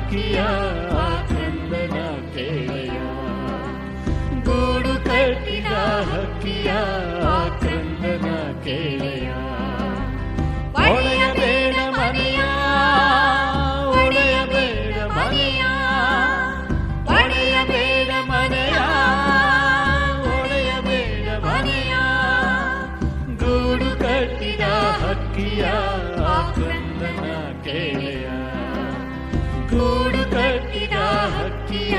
ಹಕ್ಕಿಯ ಕ್ರಂದನ ಕೇಳೆಯ, ಗೂಡು ಕಟ್ಟಿದ ಹಕ್ಕಿಯ ಕ್ರಂದನ ಕೇಳೆಯ. ಒಡೆಯಬೇಡ ಮನೆಯ, ಒಡೆಯಬೇಡ ಮನೆಯ, ಒಡೆಯಬೇಡ ಮನೆಯ, ಒಡೆಯಬೇಡ ಮನೆಯ. ಗೂಡು ಕಟ್ಟಿದ ಹಕ್ಕಿಯ ಕ್ರಂದನ ಕೇಳೆಯ, ಗೂಡು ಕಟ್ಟಿದ ಹಕ್ಕಿಯ